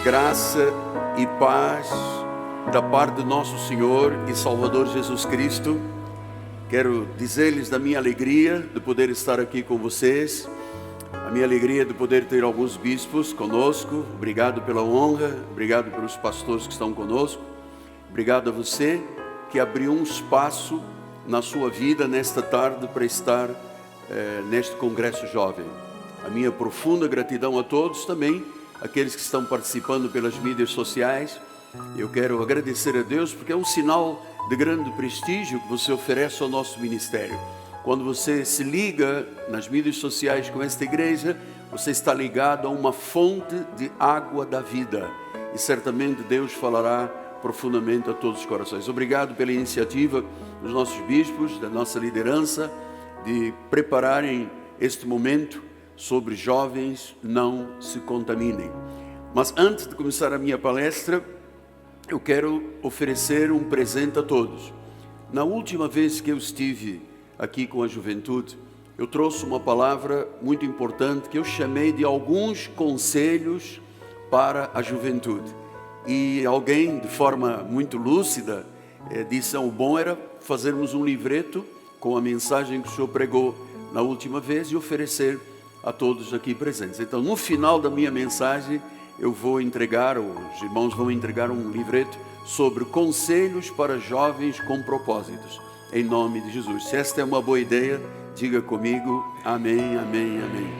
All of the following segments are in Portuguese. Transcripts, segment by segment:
Graça e paz da parte do nosso Senhor e Salvador Jesus Cristo. Quero dizer-lhes da minha alegria de poder estar aqui com vocês, a minha alegria de poder ter alguns bispos conosco. Obrigado pela honra, obrigado pelos pastores que estão conosco, obrigado a você que abriu um espaço na sua vida nesta tarde para estar neste congresso jovem. A minha profunda gratidão a todos, também aqueles que estão participando pelas mídias sociais. Eu quero agradecer a Deus porque é um sinal de grande prestígio que você oferece ao nosso ministério. Quando você se liga nas mídias sociais com esta igreja, você está ligado a uma fonte de água da vida, e certamente Deus falará profundamente a todos os corações. Obrigado pela iniciativa dos nossos bispos, da nossa liderança, de prepararem este momento sobre jovens não se contaminem. Mas antes de começar a minha palestra, eu quero oferecer um presente a todos. Na última vez que eu estive aqui com a juventude, eu trouxe uma palavra muito importante que eu chamei de alguns conselhos para a juventude. E alguém, de forma muito lúcida, disse: o bom era fazermos um livreto com a mensagem que o senhor pregou na última vez e oferecer a todos aqui presentes. Então, no final da minha mensagem, eu vou entregar, os irmãos vão entregar um livreto sobre conselhos para jovens com propósitos, em nome de Jesus. Se esta é uma boa ideia, diga comigo, amém, amém, amém.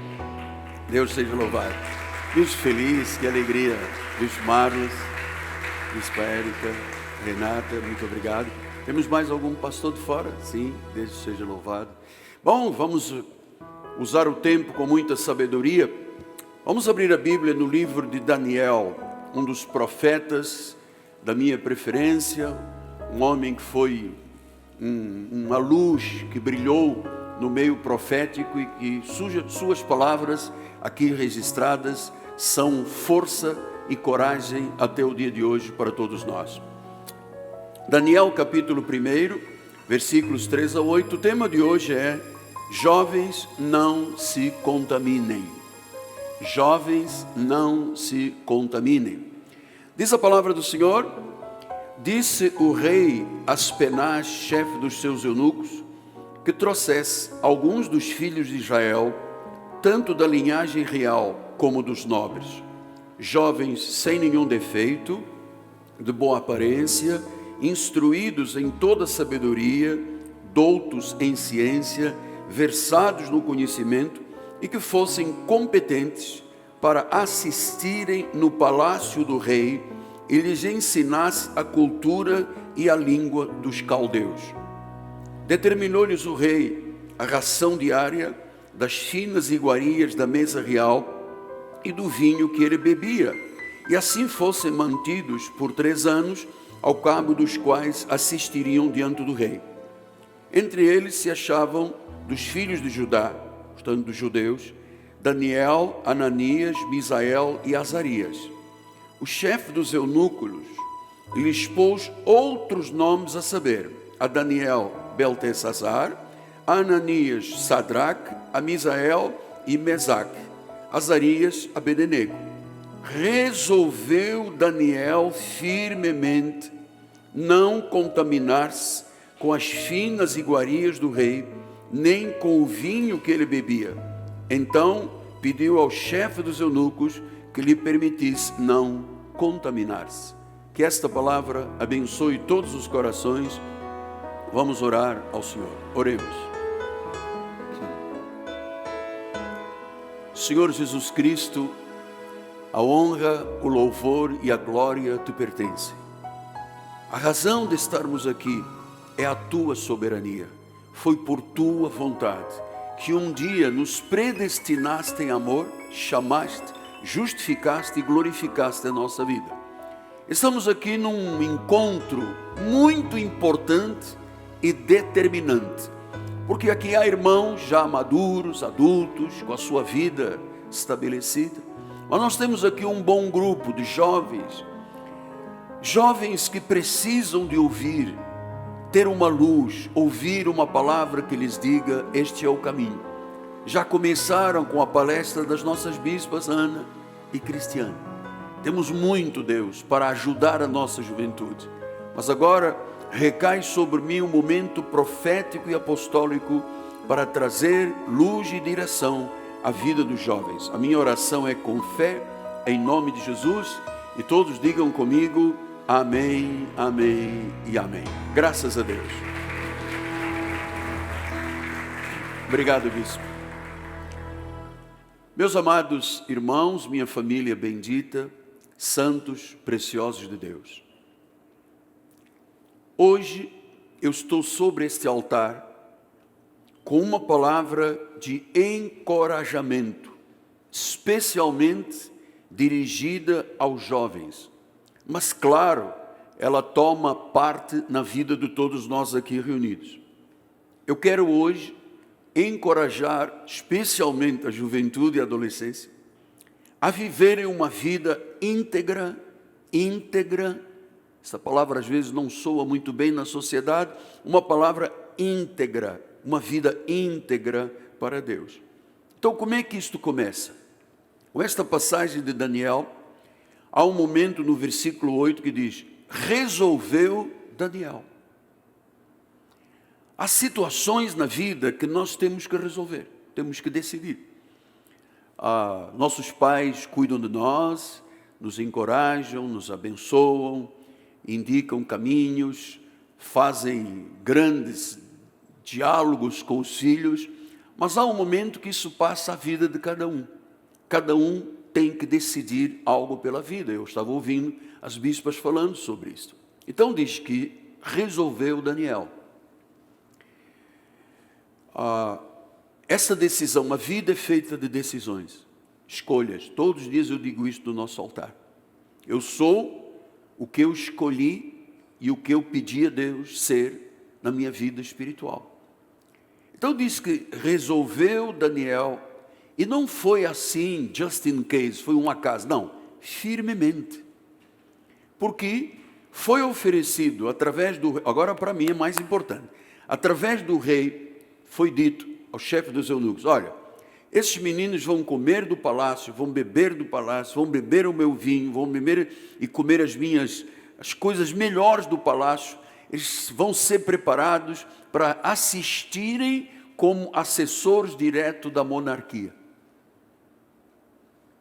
Deus seja louvado. Bispo Feliz, que alegria. Bispo Marlos, Bispo Érica, Renata, muito obrigado. Temos mais algum pastor de fora? Sim, Deus seja louvado. Bom, vamos usar o tempo com muita sabedoria. Vamos abrir a Bíblia no livro de Daniel, um dos profetas da minha preferência, um homem que foi uma luz que brilhou no meio profético e que suas palavras aqui registradas são força e coragem até o dia de hoje para todos nós. Daniel capítulo 1, versículos 3 a 8, o tema de hoje é: jovens não se contaminem. Jovens não se contaminem. Diz a palavra do Senhor: disse o rei Aspenaz, chefe dos seus eunucos, que trouxesse alguns dos filhos de Israel, tanto da linhagem real como dos nobres, jovens sem nenhum defeito, de boa aparência, instruídos em toda sabedoria, doutos em ciência, versados no conhecimento, e que fossem competentes para assistirem no palácio do rei e lhes ensinasse a cultura e a língua dos caldeus. Determinou-lhes o rei a ração diária das finas iguarias da mesa real e do vinho que ele bebia, e assim fossem mantidos por 3 anos, ao cabo dos quais assistiriam diante do rei. Entre eles se achavam dos filhos de Judá, portanto dos judeus, Daniel, Ananias, Misael e Azarias. O chefe dos eunucos lhes pôs outros nomes, a saber, a Daniel, Beltesazar, a Ananias, Sadraque, a Misael e Mesaque, Azarias, Abednego. Resolveu Daniel firmemente não contaminar-se com as finas iguarias do rei, nem com o vinho que ele bebia. Então pediu ao chefe dos eunucos que lhe permitisse não contaminar-se. Que esta palavra abençoe todos os corações. Vamos orar ao Senhor. Oremos. Senhor Jesus Cristo, a honra, o louvor e a glória te pertencem. A razão de estarmos aqui é a tua soberania. Foi por tua vontade que um dia nos predestinaste em amor, chamaste, justificaste e glorificaste a nossa vida. Estamos aqui num encontro muito importante e determinante, porque aqui há irmãos já maduros, adultos, com a sua vida estabelecida, mas nós temos aqui um bom grupo de jovens que precisam de ouvir, ter uma luz, ouvir uma palavra que lhes diga: este é o caminho. Já começaram com a palestra das nossas bispas Ana e Cristiane. Temos muito, Deus, para ajudar a nossa juventude. Mas agora recai sobre mim um momento profético e apostólico para trazer luz e direção à vida dos jovens. A minha oração é com fé, em nome de Jesus, e todos digam comigo, amém, amém e amém. Graças a Deus. Obrigado, bispo. Meus amados irmãos, minha família bendita, santos, preciosos de Deus. Hoje eu estou sobre este altar com uma palavra de encorajamento, especialmente dirigida aos jovens. Mas claro, ela toma parte na vida de todos nós aqui reunidos. Eu quero hoje encorajar especialmente a juventude e a adolescência a viverem uma vida íntegra. Essa palavra às vezes não soa muito bem na sociedade, uma palavra íntegra, uma vida íntegra para Deus. Então como é que isto começa? Com esta passagem de Daniel, há um momento no versículo 8 que diz, resolveu Daniel. Há situações na vida que nós temos que resolver, temos que decidir. Nossos pais cuidam de nós, nos encorajam, nos abençoam, indicam caminhos, fazem grandes diálogos com os filhos, mas há um momento que isso passa a vida de cada um. Cada um tem que decidir algo pela vida. Eu estava ouvindo as bispas falando sobre isso. Então diz que resolveu Daniel. Essa decisão, a vida é feita de decisões, escolhas. Todos os dias eu digo isso no nosso altar. Eu sou o que eu escolhi e o que eu pedi a Deus ser na minha vida espiritual. Então diz que resolveu Daniel, e não foi assim, just in case, foi um acaso, não, firmemente. Porque foi oferecido através do, agora para mim é mais importante, através do rei foi dito ao chefe dos eunucos, olha, esses meninos vão comer do palácio, vão beber do palácio, vão beber o meu vinho, vão beber e comer as coisas melhores do palácio, eles vão ser preparados para assistirem como assessores diretos da monarquia.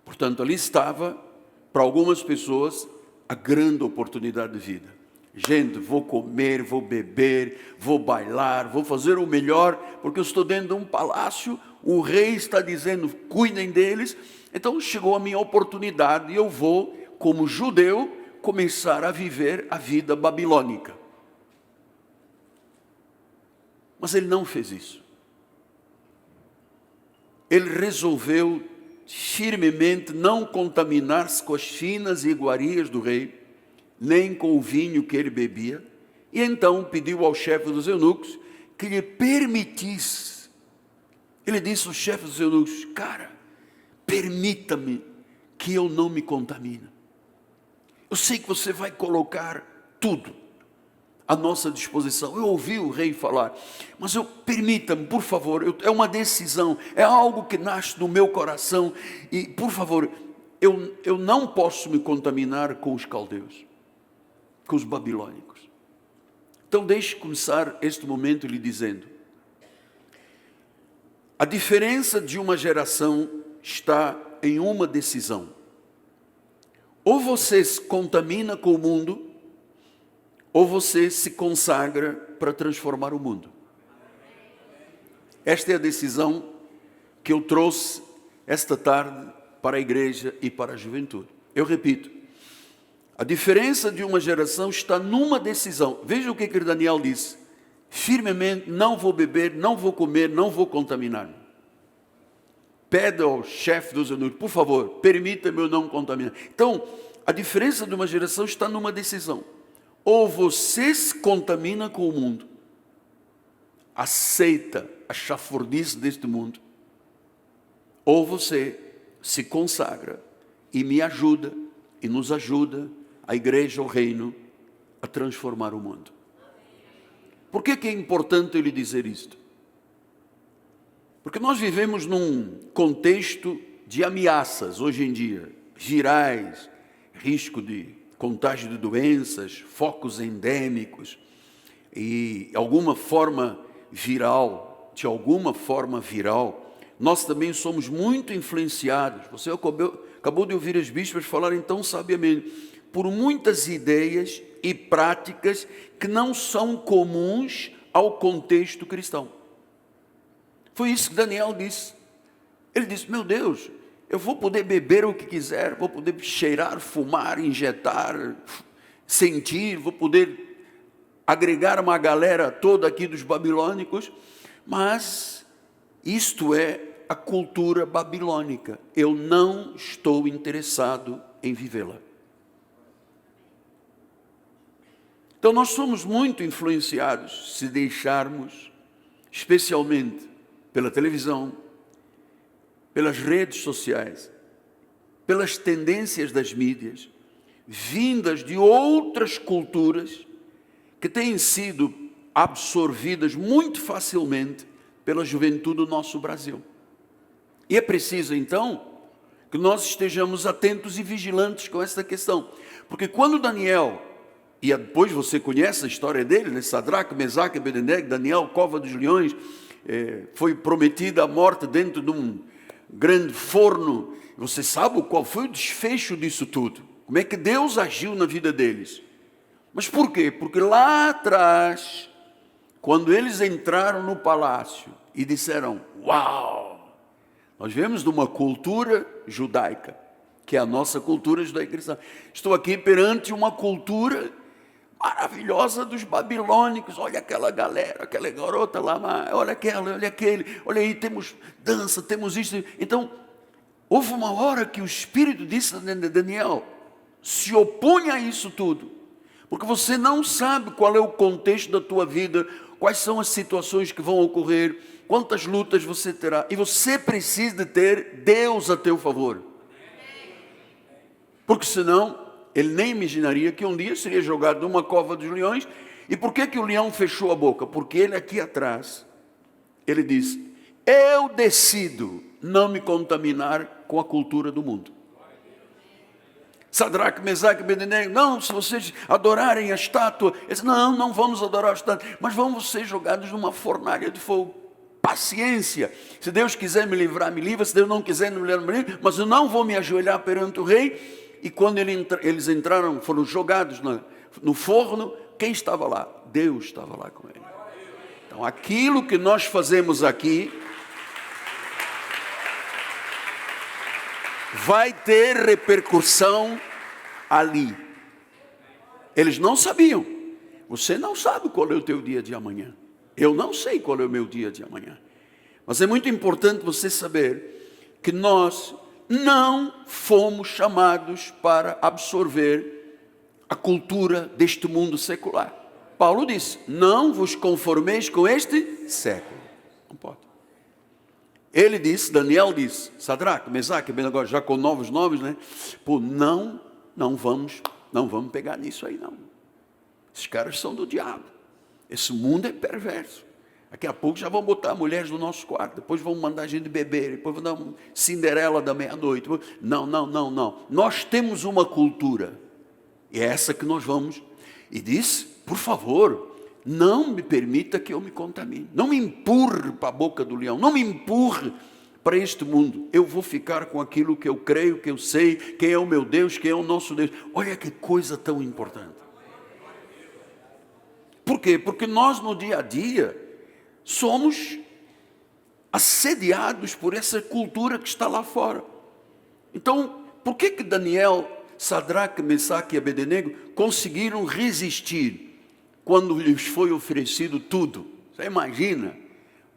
Portanto, ali estava, para algumas pessoas, a grande oportunidade de vida. Gente, vou comer, vou beber, vou bailar, vou fazer o melhor, porque eu estou dentro de um palácio, o rei está dizendo, cuidem deles, então chegou a minha oportunidade e eu vou, como judeu, começar a viver a vida babilônica. Mas ele não fez isso. Ele resolveu firmemente não contaminar-se com as finas iguarias do rei, nem com o vinho que ele bebia, e então pediu ao chefe dos eunucos que lhe permitisse. Ele disse ao chefe dos eunucos, cara, permita-me que eu não me contamine. Eu sei que você vai colocar tudo à nossa disposição. Eu ouvi o rei falar, mas permita-me, por favor, é uma decisão, é algo que nasce no meu coração, e por favor, eu não posso me contaminar com os caldeus, com os babilônicos. Então deixe começar este momento lhe dizendo, a diferença de uma geração está em uma decisão. Ou você se contamina com o mundo, ou você se consagra para transformar o mundo. Esta é a decisão que eu trouxe esta tarde para a igreja e para a juventude. Eu repito, a diferença de uma geração está numa decisão. Veja o que Daniel disse, firmemente, não vou beber, não vou comer, não vou contaminar-me. Pede ao chefe dos eunucos, por favor, permita-me eu não contaminar. Então, a diferença de uma geração está numa decisão. Ou você se contamina com o mundo, aceita a chafurdice deste mundo, ou você se consagra e me ajuda, e nos ajuda, a igreja, o reino, a transformar o mundo. Por que é importante eu lhe dizer isto? Porque nós vivemos num contexto de ameaças hoje em dia, virais, risco de contágio de doenças, focos endêmicos e alguma forma viral, nós também somos muito influenciados. Você acabou de ouvir as bispas falarem tão sabiamente, por muitas ideias e práticas que não são comuns ao contexto cristão. Foi isso que Daniel disse. Ele disse: meu Deus, eu vou poder beber o que quiser, vou poder cheirar, fumar, injetar, sentir, vou poder agregar uma galera toda aqui dos babilônicos, mas isto é a cultura babilônica. Eu não estou interessado em vivê-la. Então nós somos muito influenciados se deixarmos, especialmente pela televisão, pelas redes sociais, pelas tendências das mídias, vindas de outras culturas que têm sido absorvidas muito facilmente pela juventude do nosso Brasil. E é preciso então que nós estejamos atentos e vigilantes com essa questão, porque quando Daniel, e depois você conhece a história dele, né? Sadraque, Mesaque e Abednego, Daniel, cova dos leões, foi prometida a morte dentro de um grande forno. Você sabe qual foi o desfecho disso tudo, como é que Deus agiu na vida deles. Mas por quê? Porque lá atrás, quando eles entraram no palácio e disseram: uau, nós viemos de uma cultura judaica, que é a nossa cultura judaico-cristã, estou aqui perante uma cultura maravilhosa dos babilônicos. Olha aquela galera, aquela garota lá, olha aquela, olha aquele, olha aí, temos dança, temos isso. Então, houve uma hora que o Espírito disse a Daniel: se oponha a isso tudo, porque você não sabe qual é o contexto da tua vida, quais são as situações que vão ocorrer, quantas lutas você terá, e você precisa de ter Deus a teu favor, porque senão ele nem imaginaria que um dia seria jogado numa cova dos leões. E por que o leão fechou a boca? Porque ele aqui atrás, ele disse: eu decido não me contaminar com a cultura do mundo. Sadraque, Mesaque e Abednego: não, se vocês adorarem a estátua, eles: não vamos adorar a estátua, mas vamos ser jogados numa fornalha de fogo. Paciência, se Deus quiser me livrar, me livra, se Deus não quiser me livrar, mas eu não vou me ajoelhar perante o rei. E quando eles entraram, foram jogados no forno, quem estava lá? Deus estava lá com ele. Então aquilo que nós fazemos aqui vai ter repercussão ali. Eles não sabiam. Você não sabe qual é o teu dia de amanhã. Eu não sei qual é o meu dia de amanhã. Mas é muito importante você saber que nós não fomos chamados para absorver a cultura deste mundo secular. Paulo disse: não vos conformeis com este século. Não pode. Ele disse, Daniel disse, Sadraque, Mesaque, Abednego, já com novos nomes, né? Pô, não vamos pegar nisso aí não. Esses caras são do diabo. Esse mundo é perverso. Daqui a pouco já vão botar mulheres no nosso quarto, depois vão mandar a gente beber, depois vão dar uma Cinderela da meia-noite. Não. Nós temos uma cultura, e é essa que nós vamos. E disse: por favor, não me permita que eu me contamine. Não me empurre para a boca do leão, não me empurre para este mundo. Eu vou ficar com aquilo que eu creio, que eu sei, quem é o meu Deus, quem é o nosso Deus. Olha que coisa tão importante. Por quê? Porque nós no dia a dia somos assediados por essa cultura que está lá fora. Então, por que Daniel, Sadraque, Mesaque e Abednego conseguiram resistir quando lhes foi oferecido tudo? Você imagina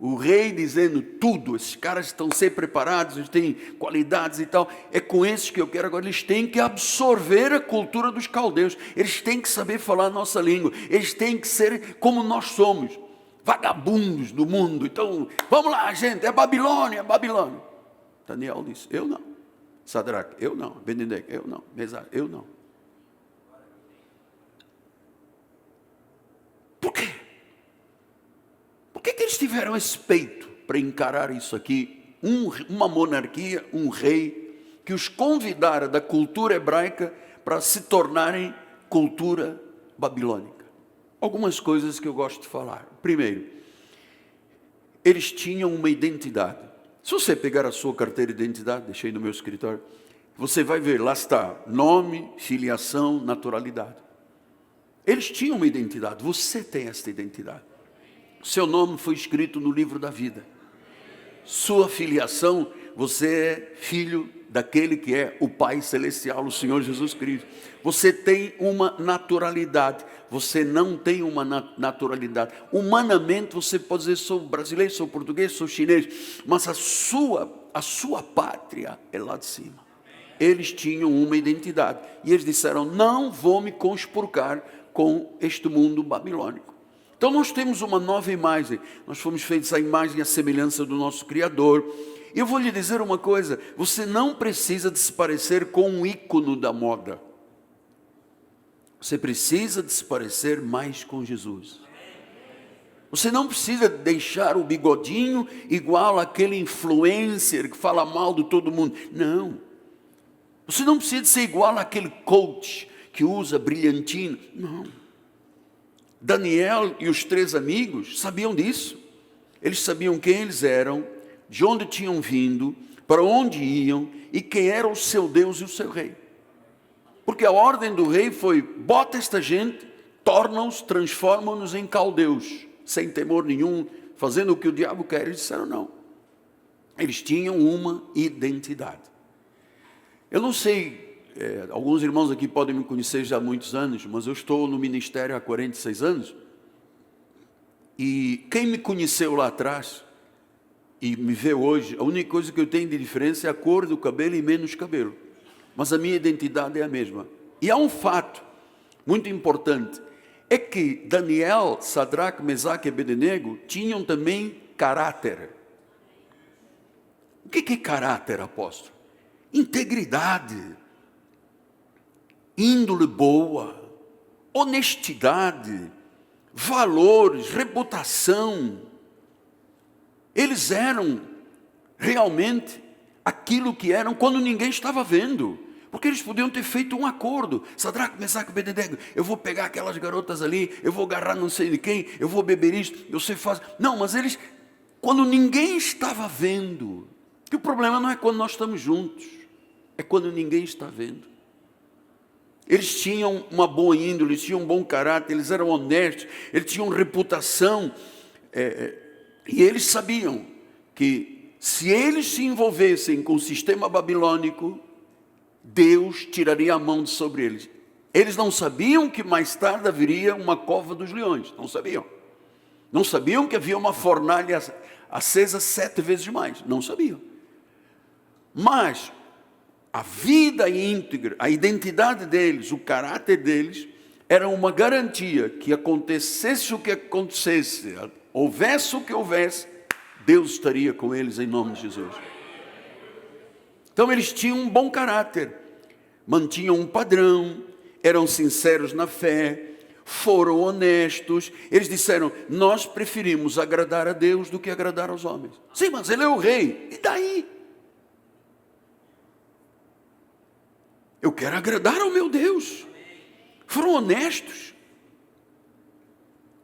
o rei dizendo tudo: esses caras estão sempre preparados, eles têm qualidades e tal. É com esses que eu quero agora. Eles têm que absorver a cultura dos caldeus, eles têm que saber falar a nossa língua, eles têm que ser como nós somos, vagabundos do mundo. Então, vamos lá, gente, é Babilônia. Daniel disse: eu não. Sadraque: eu não. Abednego: eu não. Mesaque: eu não. Por quê? Por que eles tiveram esse peito para encarar isso aqui? Uma monarquia, um rei, que os convidara da cultura hebraica para se tornarem cultura babilônica. Algumas coisas que eu gosto de falar. Primeiro, eles tinham uma identidade. Se você pegar a sua carteira de identidade, deixei no meu escritório, você vai ver, lá está, nome, filiação, naturalidade. Eles tinham uma identidade, você tem esta identidade. Seu nome foi escrito no livro da vida. Sua filiação, você é filho daquele que é o Pai Celestial, o Senhor Jesus Cristo. Você tem uma naturalidade, você não tem uma naturalidade. Humanamente você pode dizer, sou brasileiro, sou português, sou chinês, mas a sua pátria é lá de cima. Eles tinham uma identidade, e eles disseram, não vou me conspurcar com este mundo babilônico. Então nós temos uma nova imagem, nós fomos feitos à imagem e à semelhança do nosso Criador. E eu vou lhe dizer uma coisa, você não precisa de se parecer com um ícone da moda. Você precisa de se parecer mais com Jesus. Você não precisa deixar o bigodinho igual àquele influencer que fala mal de todo mundo. Não. Você não precisa ser igual àquele coach que usa brilhantina. Não. Daniel e os 3 amigos sabiam disso. Eles sabiam quem eles eram, de onde tinham vindo, para onde iam e quem era o seu Deus e o seu rei. Porque a ordem do rei foi, bota esta gente, torna-os, transforma-nos em caldeus, sem temor nenhum, fazendo o que o diabo quer. Eles disseram não. Eles tinham uma identidade. Eu não sei, alguns irmãos aqui podem me conhecer já há muitos anos, mas eu estou no ministério há 46 anos, e quem me conheceu lá atrás, e me vê hoje, a única coisa que eu tenho de diferença é a cor do cabelo e menos cabelo. Mas a minha identidade é a mesma. E há um fato muito importante, é que Daniel, Sadraque, Mesaque e Abednego tinham também caráter. O que é caráter, apóstolo? Integridade, índole boa, honestidade, valores, reputação. Eles eram realmente aquilo que eram quando ninguém estava vendo. Porque eles podiam ter feito um acordo. Sadraque, Mesaque e Abednego, eu vou pegar aquelas garotas ali, eu vou agarrar não sei de quem, eu vou beber isto, você faz... Não, mas eles, quando ninguém estava vendo, que o problema não é quando nós estamos juntos, é quando ninguém está vendo. Eles tinham uma boa índole, eles tinham um bom caráter, eles eram honestos, eles tinham reputação, e eles sabiam que se eles se envolvessem com o sistema babilônico, Deus tiraria a mão de sobre eles. Eles não sabiam que mais tarde haveria uma cova dos leões, não sabiam. Não sabiam que havia uma fornalha acesa 7 vezes mais, não sabiam. Mas a vida íntegra, a identidade deles, o caráter deles, era uma garantia que acontecesse o que acontecesse, houvesse o que houvesse, Deus estaria com eles em nome de Jesus. Então eles tinham um bom caráter, mantinham um padrão, eram sinceros na fé, foram honestos. Eles disseram, nós preferimos agradar a Deus do que agradar aos homens. Sim, mas Ele é o rei, e daí? Eu quero agradar ao meu Deus. Foram honestos.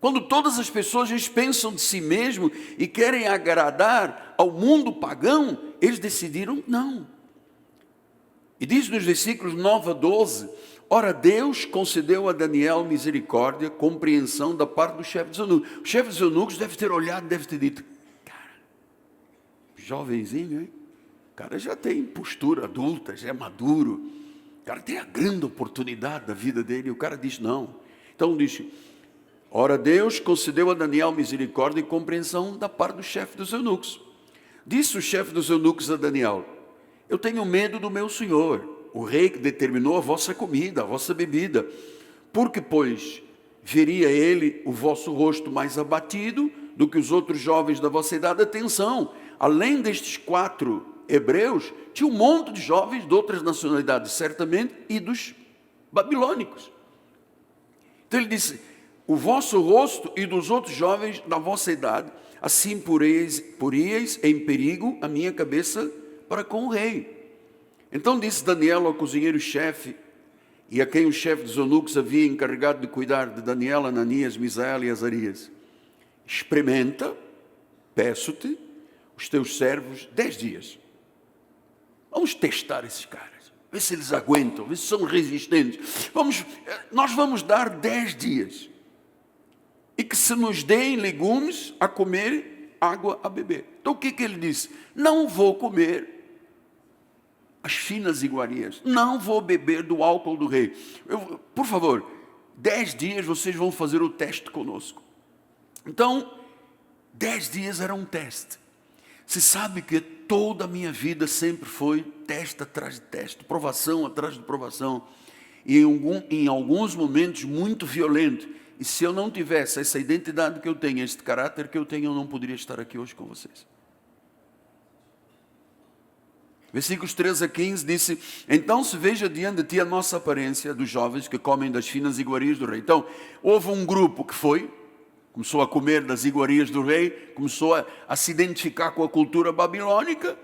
Quando todas as pessoas eles pensam de si mesmo e querem agradar ao mundo pagão, eles decidiram não. E diz nos versículos 9 a 12, ora Deus concedeu a Daniel misericórdia, compreensão da parte do chefe dos eunucos. O chefe dos eunucos deve ter olhado, deve ter dito, cara, jovenzinho, hein? O cara já tem postura adulta, já é maduro. O cara tem a grande oportunidade da vida dele, e o cara diz não. Então diz, ora Deus concedeu a Daniel misericórdia e compreensão da parte do chefe dos eunucos. Disse o chefe dos eunucos a Daniel, eu tenho medo do meu senhor, o rei que determinou a vossa comida, a vossa bebida, porque pois veria ele o vosso rosto mais abatido do que os outros jovens da vossa idade. Atenção, além destes 4 hebreus, tinha um monte de jovens de outras nacionalidades, certamente, e dos babilônicos. Então ele disse, o vosso rosto e dos outros jovens da vossa idade, assim poríeis em perigo a minha cabeça para com o rei. Então disse Daniel ao cozinheiro-chefe, e a quem o chefe dos eunucos havia encarregado de cuidar de Daniel, Ananias, Misael e Azarias: experimenta, peço-te, os teus servos 10 dias. Vamos testar esses caras, ver se eles aguentam, ver se são resistentes. Nós vamos dar 10 dias. E que se nos deem legumes a comer, água a beber. Então o que ele disse? Não vou comer as finas iguarias, não vou beber do álcool do rei. Por favor, 10 dias vocês vão fazer o teste conosco. Então, 10 dias era um teste. Você sabe que toda a minha vida sempre foi teste atrás de teste, provação atrás de provação, e em alguns momentos muito violento. E se eu não tivesse essa identidade que eu tenho, este caráter que eu tenho, eu não poderia estar aqui hoje com vocês. Versículos 13 a 15 disse: então se veja diante de ti a nossa aparência dos jovens que comem das finas iguarias do rei. Então, houve um grupo que começou a comer das iguarias do rei, começou a se identificar com a cultura babilônica,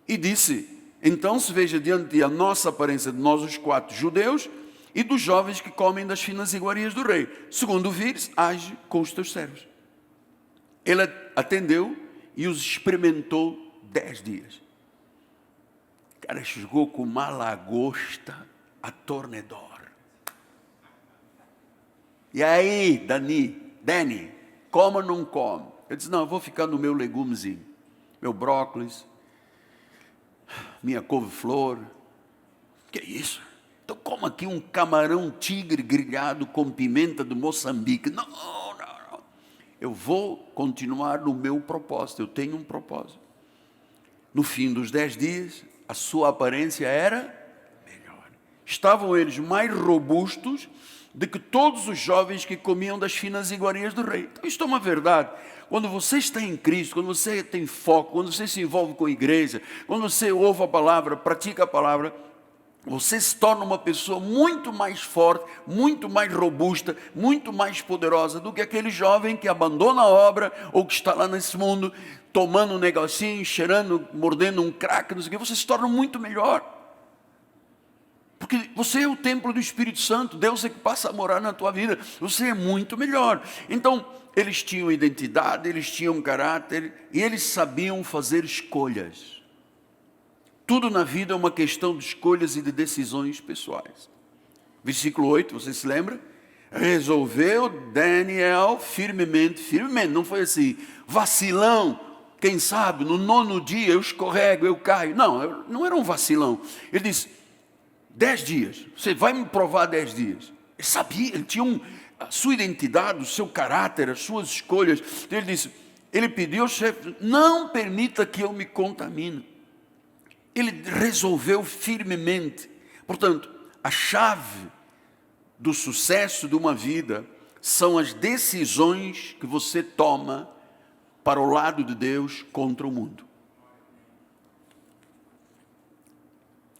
e disse: então se veja diante de ti a nossa aparência de nós os 4 judeus, e dos jovens que comem das finas iguarias do rei. Segundo vires, age com os teus servos. Ele atendeu e os experimentou 10 dias. O cara chegou com uma lagosta a tornedor. E aí, Dani, come ou não come? Ele disse: não, eu vou ficar no meu legumezinho, meu brócolis, minha couve-flor. Que é isso? Então como aqui um camarão tigre grelhado com pimenta de Moçambique. Não. Eu vou continuar no meu propósito, eu tenho um propósito. No fim dos 10 dias, a sua aparência era melhor. Estavam eles mais robustos do que todos os jovens que comiam das finas iguarias do rei. Então isto é uma verdade. Quando você está em Cristo, quando você tem foco, quando você se envolve com a igreja, quando você ouve a palavra, pratica a palavra, você se torna uma pessoa muito mais forte, muito mais robusta, muito mais poderosa do que aquele jovem que abandona a obra ou que está lá nesse mundo tomando um negocinho, cheirando, mordendo um crack, não sei o que. Você se torna muito melhor, porque você é o templo do Espírito Santo. Deus é que passa a morar na tua vida. Você é muito melhor. Então eles tinham identidade, eles tinham caráter e eles sabiam fazer escolhas. Tudo na vida é uma questão de escolhas e de decisões pessoais. Versículo 8, você se lembra? Resolveu Daniel firmemente, não foi assim, vacilão, quem sabe, no 9º dia eu escorrego, eu caio. Não era um vacilão. Ele disse: 10 dias, você vai me provar 10 dias. Ele sabia, ele tinha a sua identidade, o seu caráter, as suas escolhas. Então ele pediu ao chefe: não permita que eu me contamine. Ele resolveu firmemente. Portanto, a chave do sucesso de uma vida são as decisões que você toma para o lado de Deus contra o mundo.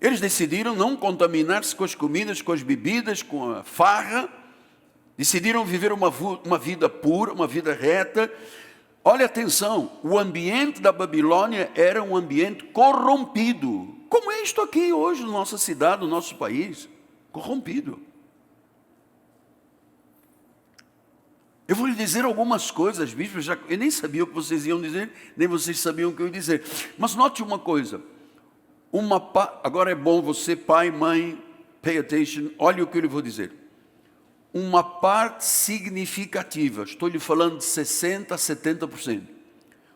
Eles decidiram não contaminar-se com as comidas, com as bebidas, com a farra. Decidiram viver uma vida pura, uma vida reta. Olha atenção, o ambiente da Babilônia era um ambiente corrompido. Como é isto aqui hoje, na nossa cidade, no nosso país? Corrompido. Eu vou lhe dizer algumas coisas, bispos, eu nem sabia o que vocês iam dizer, nem vocês sabiam o que eu ia dizer. Mas note uma coisa, agora é bom você, pai, mãe, pay attention, olha o que eu lhe vou dizer. Uma parte significativa, estou lhe falando de 60% a 70%,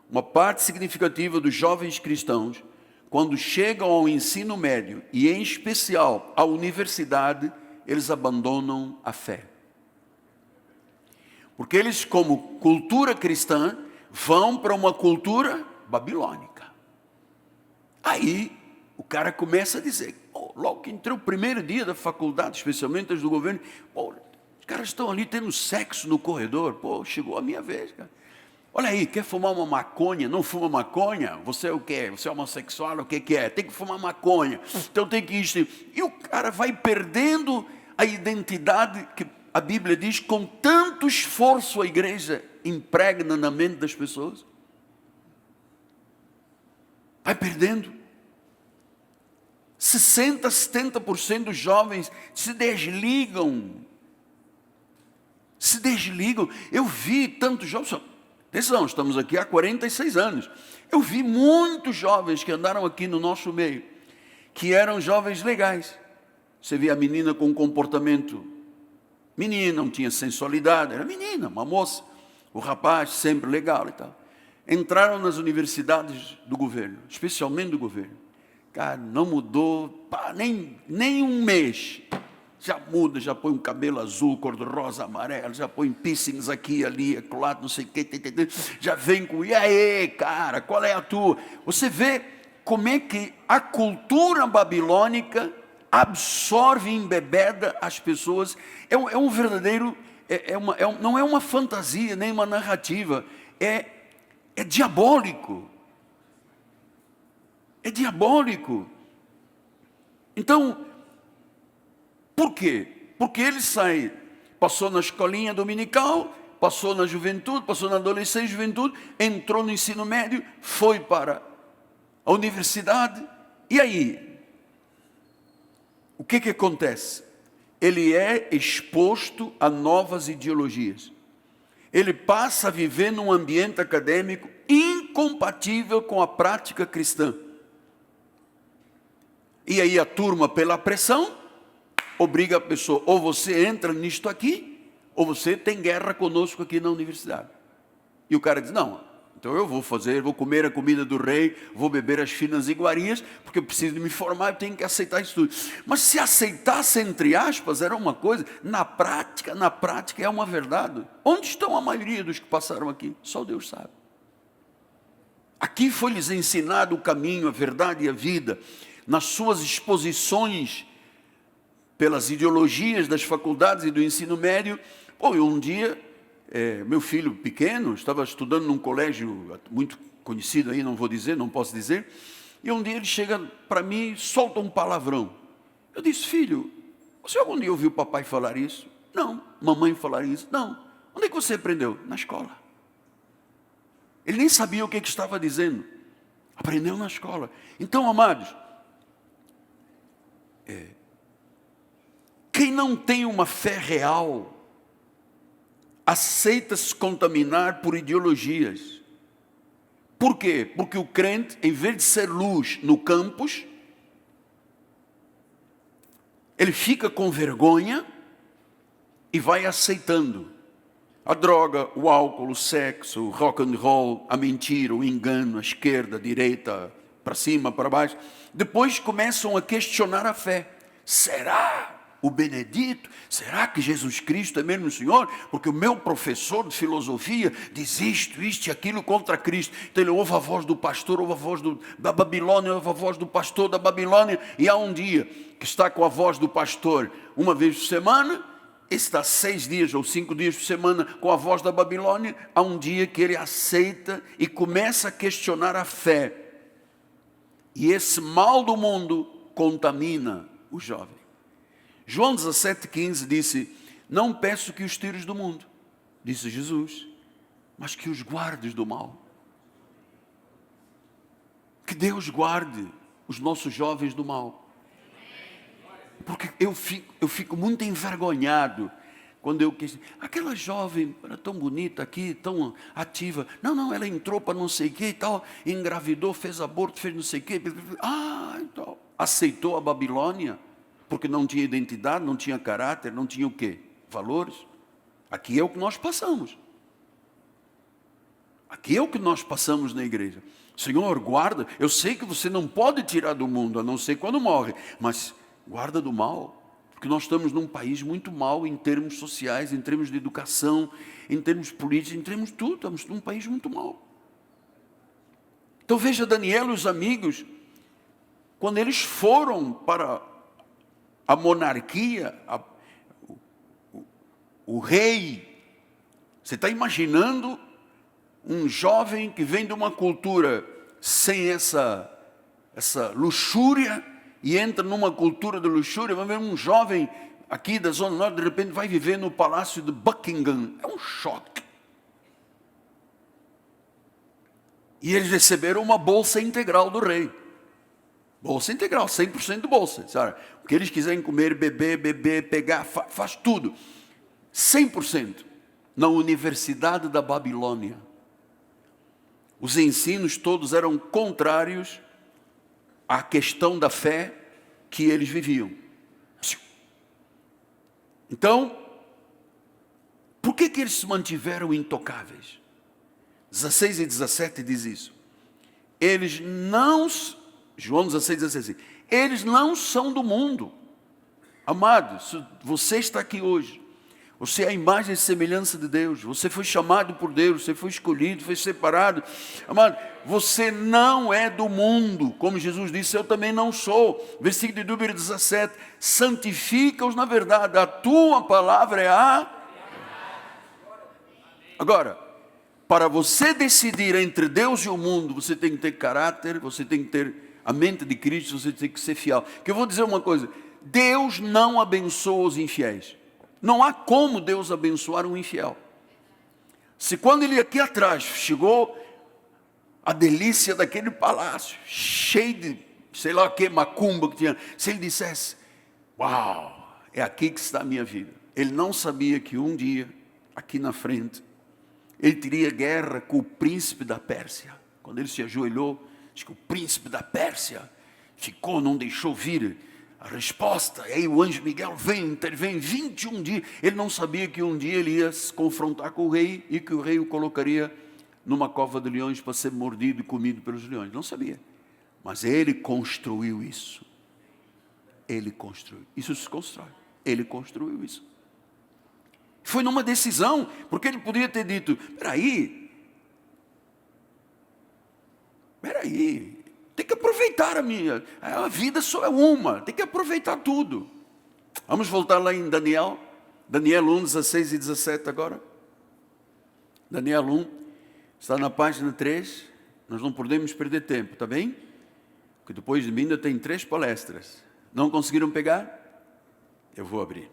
uma parte significativa dos jovens cristãos, quando chegam ao ensino médio, e em especial à universidade, eles abandonam a fé. Porque eles, como cultura cristã, vão para uma cultura babilônica. Aí o cara começa a dizer, logo que entrei o primeiro dia da faculdade, especialmente as do governo, os caras estão ali tendo sexo no corredor. Chegou a minha vez, cara. Olha aí, quer fumar uma maconha? Não fuma maconha? Você é o quê? Você é homossexual? O que é? Tem que fumar maconha. Então tem que isso. E o cara vai perdendo a identidade que a Bíblia diz, com tanto esforço a igreja impregna na mente das pessoas. Vai perdendo. 60%, 70% dos jovens se desligam. Se desligam. Eu vi tantos jovens, atenção, estamos aqui há 46 anos. Eu vi muitos jovens que andaram aqui no nosso meio, que eram jovens legais. Você via a menina com um comportamento menina, não tinha sensualidade, era menina, uma moça. O rapaz sempre legal e tal. Entraram nas universidades do governo, especialmente do governo. Cara, não mudou, nem um mês. Já muda, já põe um cabelo azul, cor-de-rosa, amarelo, já põe piercings aqui, ali, acolá, não sei o que, já vem com, e aí, cara, qual é a tua? Você vê como é que a cultura babilônica absorve e embebeda as pessoas. É um verdadeiro, não é uma fantasia, nem uma narrativa, é diabólico. É diabólico. Então, por quê? Porque ele passou na escolinha dominical, passou na juventude, passou na adolescência e juventude, entrou no ensino médio, foi para a universidade, e aí? O que acontece? Ele é exposto a novas ideologias. Ele passa a viver num ambiente acadêmico incompatível com a prática cristã. E aí a turma, pela pressão, obriga a pessoa, ou você entra nisto aqui, ou você tem guerra conosco aqui na universidade. E o cara diz, não, então eu vou comer a comida do rei, vou beber as finas iguarias, porque eu preciso me formar, eu tenho que aceitar isso tudo. Mas se aceitasse, entre aspas, era uma coisa, na prática é uma verdade. Onde estão a maioria dos que passaram aqui? Só Deus sabe. Aqui foi-lhes ensinado o caminho, a verdade e a vida, nas suas exposições pelas ideologias das faculdades e do ensino médio. Um dia, meu filho pequeno estava estudando num colégio muito conhecido aí, não posso dizer, e um dia ele chega para mim e solta um palavrão. Eu disse, filho, você algum dia ouviu papai falar isso? Não. Mamãe falar isso? Não. Onde é que você aprendeu? Na escola. Ele nem sabia o que estava dizendo. Aprendeu na escola. Então, amados, quem não tem uma fé real, aceita se contaminar por ideologias. Por quê? Porque o crente, em vez de ser luz no campus, ele fica com vergonha e vai aceitando a droga, o álcool, o sexo, o rock and roll, a mentira, o engano, a esquerda, a direita, para cima, para baixo. Depois começam a questionar a fé. Será o Benedito? Será que Jesus Cristo é mesmo o Senhor? Porque o meu professor de filosofia diz isto e aquilo contra Cristo. Então ele ouve a voz do pastor, ouve a voz da Babilônia, ouve a voz do pastor da Babilônia, e há um dia que está com a voz do pastor uma vez por semana, está 6 dias ou 5 dias por semana com a voz da Babilônia. Há um dia que ele aceita e começa a questionar a fé. E esse mal do mundo contamina o jovem. João 17,15 disse, não peço que os tires do mundo, disse Jesus, mas que os guardes do mal. Que Deus guarde os nossos jovens do mal. Porque eu fico muito envergonhado quando aquela jovem era tão bonita aqui, tão ativa. Não, ela entrou para não sei o que e tal, engravidou, fez aborto, fez não sei o que. Então, aceitou a Babilônia, porque não tinha identidade, não tinha caráter, não tinha o quê? Valores. Aqui é o que nós passamos. Aqui é o que nós passamos na igreja. Senhor, guarda, eu sei que você não pode tirar do mundo, a não ser quando morre, mas guarda do mal, porque nós estamos num país muito mal em termos sociais, em termos de educação, em termos políticos, em termos de tudo, estamos num país muito mal. Então veja Daniel e os amigos, quando eles foram para a monarquia, o rei, você está imaginando um jovem que vem de uma cultura sem essa luxúria e entra numa cultura de luxúria. Vamos ver um jovem aqui da Zona Norte, de repente vai viver no palácio de Buckingham. É um choque. E eles receberam uma bolsa integral do rei. Bolsa integral, 100% de bolsa. Sabe? O que eles quiserem comer, beber, pegar, faz tudo. 100%. Na Universidade da Babilônia. Os ensinos todos eram contrários à questão da fé que eles viviam. Então, por que eles se mantiveram intocáveis? 16 e 17 diz isso. Eles não, João 16, 16, eles não são do mundo. Amado, se você está aqui hoje, você é a imagem e semelhança de Deus, você foi chamado por Deus, você foi escolhido, foi separado. Amado, você não é do mundo, como Jesus disse, eu também não sou. Versículo de número 17, santifica-os na verdade, a tua palavra é a... Agora, para você decidir entre Deus e o mundo, você tem que ter caráter, você tem que ter a mente de Cristo, você tem que ser fiel. Que eu vou dizer uma coisa, Deus não abençoa os infiéis. Não há como Deus abençoar um infiel. Se quando ele aqui atrás chegou a delícia daquele palácio, cheio de, sei lá o que, macumba que tinha, se ele dissesse, uau, é aqui que está a minha vida. Ele não sabia que um dia, aqui na frente, ele teria guerra com o príncipe da Pérsia. Quando ele se ajoelhou, diz que o príncipe da Pérsia ficou, não deixou vir a resposta. Aí o anjo Miguel intervém 21 dias. Ele não sabia que um dia ele ia se confrontar com o rei e que o rei o colocaria numa cova de leões para ser mordido e comido pelos leões. Não sabia. Mas ele construiu isso. Ele construiu. Isso se constrói. Ele construiu isso. Foi numa decisão, porque ele poderia ter dito, peraí, tem que aproveitar a vida só é uma, tem que aproveitar tudo. Vamos voltar lá em Daniel 1, 16 e 17 agora. Daniel 1, está na página 3, nós não podemos perder tempo, está bem? Porque depois de mim ainda tem 3 palestras. Não conseguiram pegar? Eu vou abrir.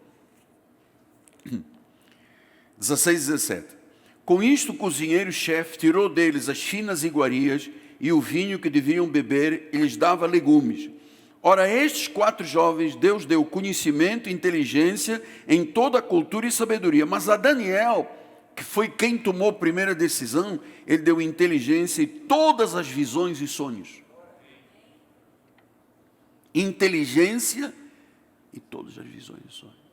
16 e 17. Com isto o cozinheiro-chefe tirou deles as finas iguarias e o vinho que deviam beber e lhes dava legumes. Ora, a estes 4 jovens Deus deu conhecimento e inteligência em toda a cultura e sabedoria. Mas a Daniel, que foi quem tomou a primeira decisão, ele deu inteligência e todas as visões e sonhos. Inteligência e todas as visões e sonhos.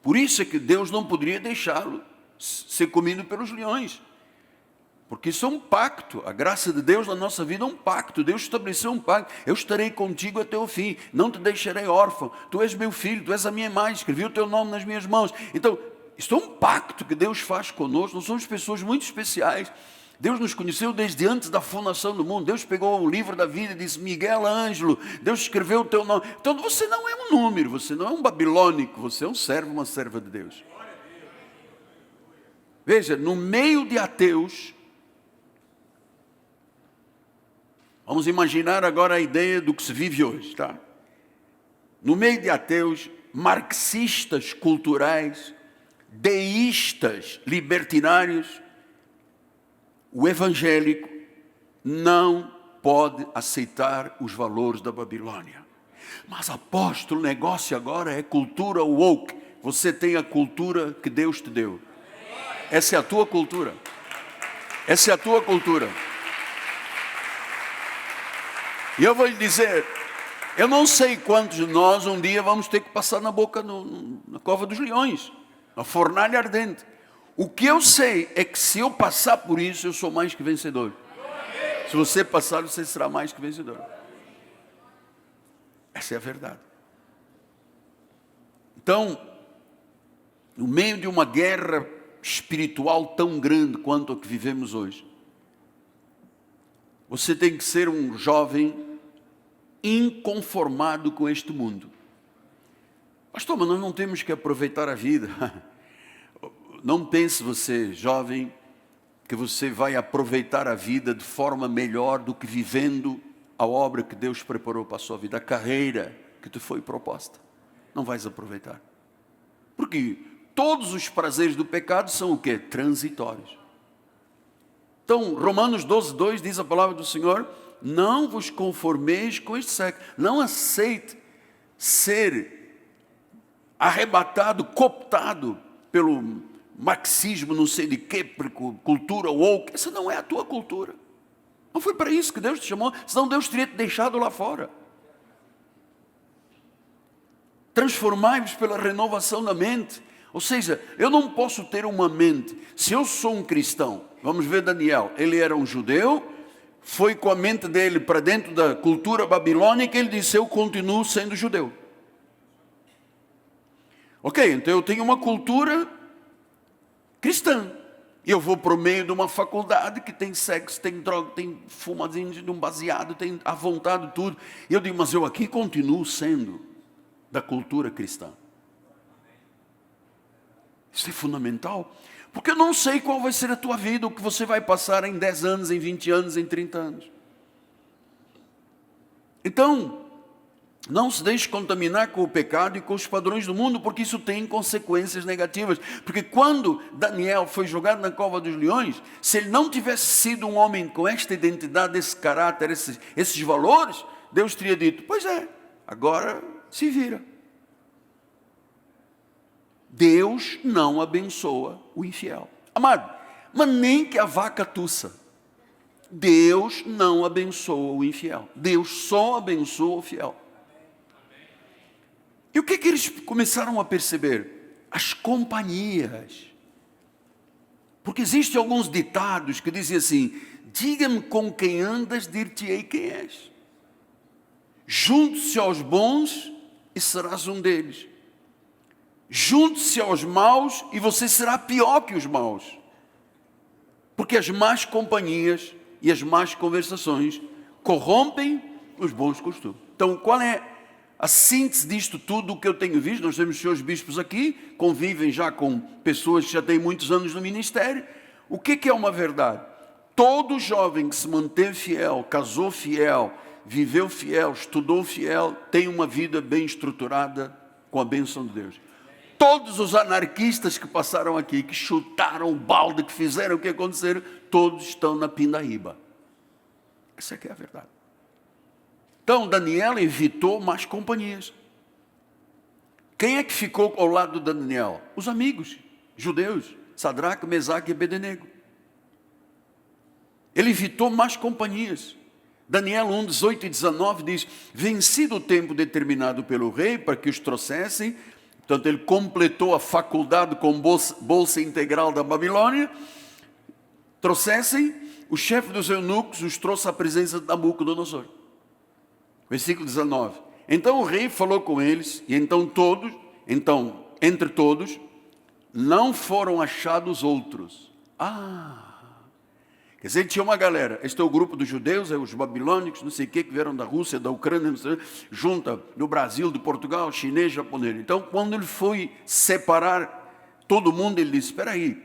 Por isso é que Deus não poderia deixá-lo ser comido pelos leões. Porque isso é um pacto. A graça de Deus na nossa vida é um pacto. Deus estabeleceu um pacto. Eu estarei contigo até o fim. Não te deixarei órfão. Tu és meu filho, tu és a minha imagem. Escrevi o teu nome nas minhas mãos. Então, isso é um pacto que Deus faz conosco. Nós somos pessoas muito especiais. Deus nos conheceu desde antes da fundação do mundo. Deus pegou o livro da vida e disse, Miguel Ângelo, Deus escreveu o teu nome. Então você não é um número, você não é um babilônico, você é um servo, uma serva de Deus. Veja, no meio de ateus, vamos imaginar agora a ideia do que se vive hoje, tá? No meio de ateus, marxistas culturais, deístas libertinários, o evangélico não pode aceitar os valores da Babilônia. Mas apóstolo, o negócio agora é cultura woke. Você tem a cultura que Deus te deu. Essa é a tua cultura. Essa é a tua cultura. E eu vou lhe dizer, eu não sei quantos de nós um dia vamos ter que passar na boca, na cova dos leões, na fornalha ardente. O que eu sei é que se eu passar por isso, eu sou mais que vencedor. Se você passar, você será mais que vencedor. Essa é a verdade. Então, no meio de uma guerra espiritual tão grande quanto a que vivemos hoje, você tem que ser um jovem inconformado com este mundo. Pastor, mas nós não temos que aproveitar a vida. Não pense você, jovem, que você vai aproveitar a vida de forma melhor do que vivendo a obra que Deus preparou para a sua vida, a carreira que te foi proposta. Não vais aproveitar. Porque todos os prazeres do pecado são o quê? Transitórios. Então, Romanos 12, 2 diz a palavra do Senhor não vos conformeis com este século. Não aceite ser arrebatado, cooptado pelo marxismo, não sei de quê, cultura woke. Essa não é a tua cultura. Não foi para isso que Deus te chamou, senão Deus teria te deixado lá fora. Transformai-vos pela renovação da mente. Ou seja, eu não posso ter uma mente. Se eu sou um cristão, vamos ver Daniel, ele era um judeu, foi com a mente dele para dentro da cultura babilônica, ele disse, eu continuo sendo judeu. Ok, então eu tenho uma cultura cristã. E eu vou para o meio de uma faculdade que tem sexo, tem droga, tem fumadinho de um baseado, tem à vontade tudo. E eu digo, mas eu aqui continuo sendo da cultura cristã. Isso é fundamental. Porque eu não sei qual vai ser a tua vida, o que você vai passar em 10 anos, em 20 anos, em 30 anos. Então, não se deixe contaminar com o pecado e com os padrões do mundo, porque isso tem consequências negativas. Porque quando Daniel foi jogado na cova dos leões, se ele não tivesse sido um homem com esta identidade, esse caráter, esses valores, Deus teria dito, pois é, agora se vira. Deus não abençoa o infiel. Amado, mas nem que a vaca tussa. Deus não abençoa o infiel. Deus só abençoa o fiel. E o que eles começaram a perceber? As companhias. Porque existem alguns ditados que dizem assim, diga-me com quem andas, dir-te-ei quem és. Junte-se aos bons e serás um deles. Junte-se aos maus e você será pior que os maus. Porque as más companhias e as más conversações corrompem os bons costumes. Então, qual é a síntese disto tudo que eu tenho visto? Nós temos os senhores bispos aqui, convivem já com pessoas que já têm muitos anos no ministério. O que é uma verdade? Todo jovem que se manteve fiel, casou fiel, viveu fiel, estudou fiel, tem uma vida bem estruturada com a bênção de Deus. Todos os anarquistas que passaram aqui, que chutaram o balde, que fizeram o que aconteceram, todos estão na pindaíba. Essa é que é a verdade. Então, Daniel evitou más companhias. Quem é que ficou ao lado de Daniel? Os amigos judeus, Sadraque, Mesaque e Abednego. Ele evitou más companhias. Daniel 1, 18 e 19 diz, vencido o tempo determinado pelo rei para que os trouxessem, portanto, ele completou a faculdade com bolsa integral da Babilônia. Trouxessem, o chefe dos eunucos os trouxe à presença de Nabucodonosor. Versículo 19. Então o rei falou com eles, e entre todos, não foram achados outros. Quer dizer, tinha uma galera, este é o grupo dos judeus, os babilônicos, não sei o que vieram da Rússia, da Ucrânia, não sei, junta do Brasil, de Portugal, chinês, japonês. Então, quando ele foi separar todo mundo, ele disse, espera aí,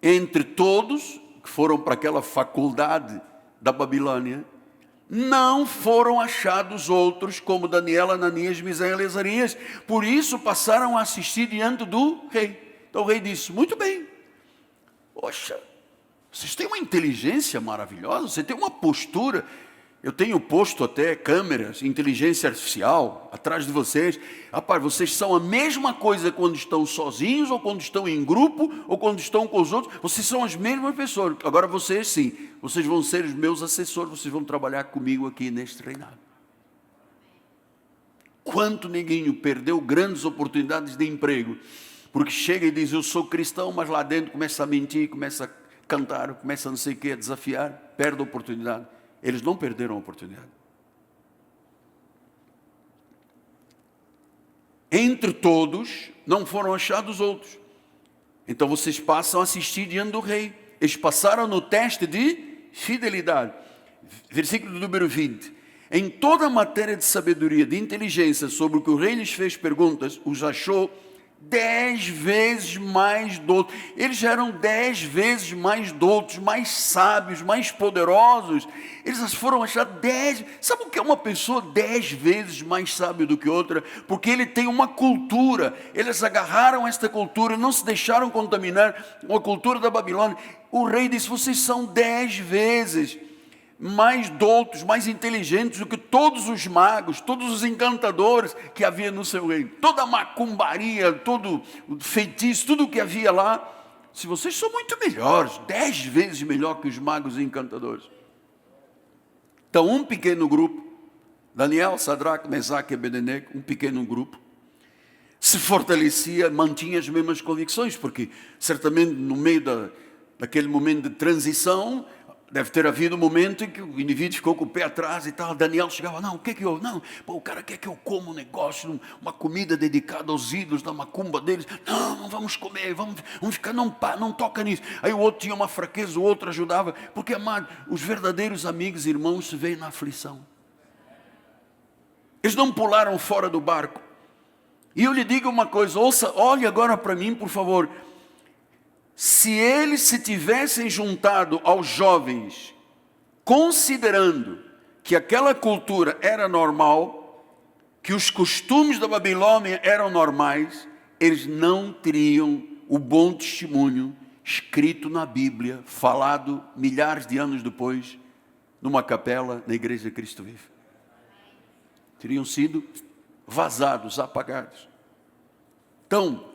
entre todos que foram para aquela faculdade da Babilônia, não foram achados outros como Daniel, Ananias, Misael e Azarias, por isso passaram a assistir diante do rei. Então o rei disse, muito bem, poxa, vocês têm uma inteligência maravilhosa, você tem uma postura. Eu tenho posto até câmeras, inteligência artificial, atrás de vocês. Rapaz, vocês são a mesma coisa quando estão sozinhos, ou quando estão em grupo, ou quando estão com os outros. Vocês são as mesmas pessoas. Agora vocês sim, vocês vão ser os meus assessores, vocês vão trabalhar comigo aqui neste reinado. Quanto neguinho perdeu grandes oportunidades de emprego, porque chega e diz, eu sou cristão, mas lá dentro começa a mentir, começa a cantar, começa a não sei o que, a desafiar, perde a oportunidade. Eles não perderam a oportunidade. Entre todos, não foram achados outros. Então vocês passam a assistir diante do rei. Eles passaram no teste de fidelidade. Versículo número 20. Em toda a matéria de sabedoria, de inteligência, sobre o que o rei lhes fez perguntas, os achou 10 vezes mais doutos. Eles já eram 10 vezes mais doutos, mais sábios, mais poderosos. Eles foram achar 10. Sabe o que é uma pessoa 10 vezes mais sábia do que outra? Porque ele tem uma cultura. Eles agarraram esta cultura, não se deixaram contaminar com a cultura da Babilônia. O rei disse, vocês são 10 vezes mais doutos, mais inteligentes do que todos os magos, todos os encantadores que havia no seu reino. Toda a macumbaria, todo o feitiço, tudo o que havia lá. Se vocês são muito melhores, 10 vezes melhor que os magos e encantadores. Então, um pequeno grupo, Daniel, Sadraque, Mesaque e Abednego, um pequeno grupo, se fortalecia, mantinha as mesmas convicções, porque certamente no meio daquele momento de transição, deve ter havido um momento em que o indivíduo ficou com o pé atrás e tal. Daniel chegava, não, o que é que eu... Não, pô, o cara quer que eu coma um negócio, uma comida dedicada aos ídolos, da macumba deles. Não vamos comer, vamos ficar, não toca nisso. Aí o outro tinha uma fraqueza, o outro ajudava. Porque, amado, os verdadeiros amigos e irmãos se veem na aflição. Eles não pularam fora do barco. E eu lhe digo uma coisa, olhe agora para mim, por favor. Se eles se tivessem juntado aos jovens, considerando que aquela cultura era normal, que os costumes da Babilônia eram normais, eles não teriam o bom testemunho escrito na Bíblia, falado milhares de anos depois, numa capela na Igreja de Cristo Vive. Teriam sido vazados, apagados. Então,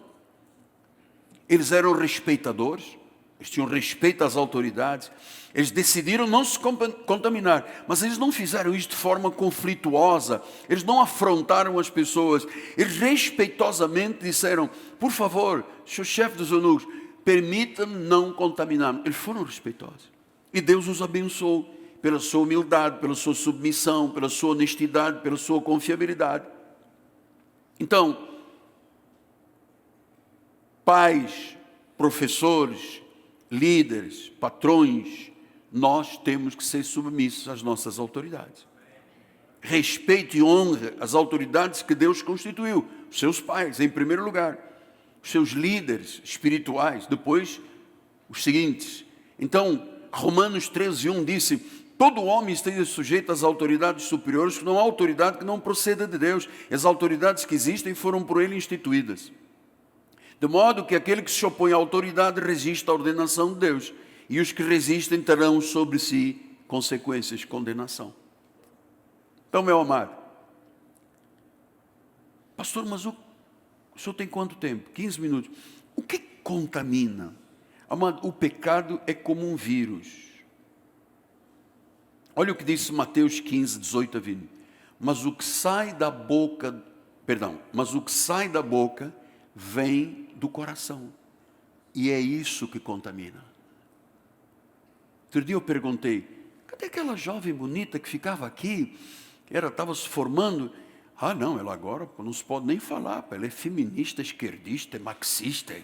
eles eram respeitadores, eles tinham respeito às autoridades, eles decidiram não se contaminar, mas eles não fizeram isso de forma conflituosa, eles não afrontaram as pessoas, eles respeitosamente disseram, por favor, senhor chefe dos eunucos, permita-me não contaminar. Eles foram respeitosos, e Deus os abençoou, pela sua humildade, pela sua submissão, pela sua honestidade, pela sua confiabilidade. Então, pais, professores, líderes, patrões, nós temos que ser submissos às nossas autoridades. Respeito e honra as autoridades que Deus constituiu, os seus pais, em primeiro lugar, os seus líderes espirituais, depois os seguintes. Então, Romanos 13:1 disse, todo homem esteja sujeito às autoridades superiores, que não há autoridade que não proceda de Deus, as autoridades que existem foram por ele instituídas. De modo que aquele que se opõe à autoridade resiste à ordenação de Deus, e os que resistem terão sobre si consequências de condenação. Então, meu amado, pastor, mas o senhor tem quanto tempo? 15 minutos. O que contamina? Amado, o pecado é como um vírus. Olha o que diz Mateus 15, 18 a 20. Mas o que sai da boca vem do coração, e é isso que contamina. Outro dia eu perguntei, cadê aquela jovem bonita que ficava aqui, estava se formando? Não, ela agora não se pode nem falar, ela é feminista, esquerdista, é marxista,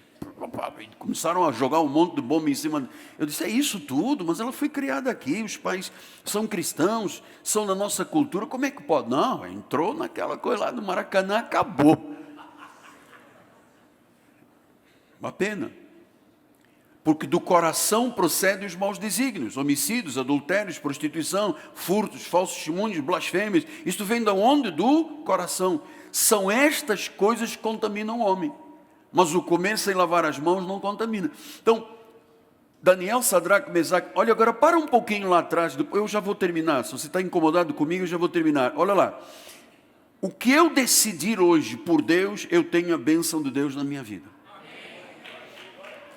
começaram a jogar um monte de bomba em cima. Eu disse, é isso tudo, mas ela foi criada aqui, os pais são cristãos, são da nossa cultura, como é que pode? Não, entrou naquela coisa lá do Maracanã, acabou. Uma pena, porque do coração procedem os maus desígnios, homicídios, adultérios, prostituição, furtos, falsos testemunhos, blasfêmias. Isto vem de onde? Do coração. São estas coisas que contaminam o homem, mas o comer sem lavar as mãos não contamina. Então, Daniel, Sadraque, Mesaque, olha agora, para um pouquinho lá atrás, eu já vou terminar, se você está incomodado comigo, eu já vou terminar. Olha lá, o que eu decidir hoje por Deus, eu tenho a bênção de Deus na minha vida.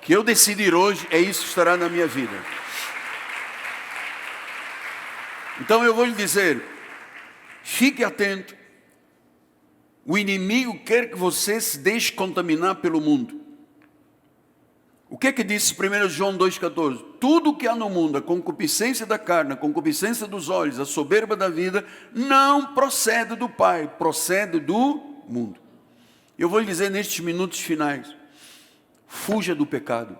Que eu decidir hoje, é isso que estará na minha vida. Então eu vou lhe dizer, fique atento, o inimigo quer que você se deixe contaminar pelo mundo. O que é que disse 1 João 2,14? Tudo o que há no mundo, a concupiscência da carne, a concupiscência dos olhos, a soberba da vida, não procede do Pai, procede do mundo. Eu vou lhe dizer nestes minutos finais, fuja do pecado,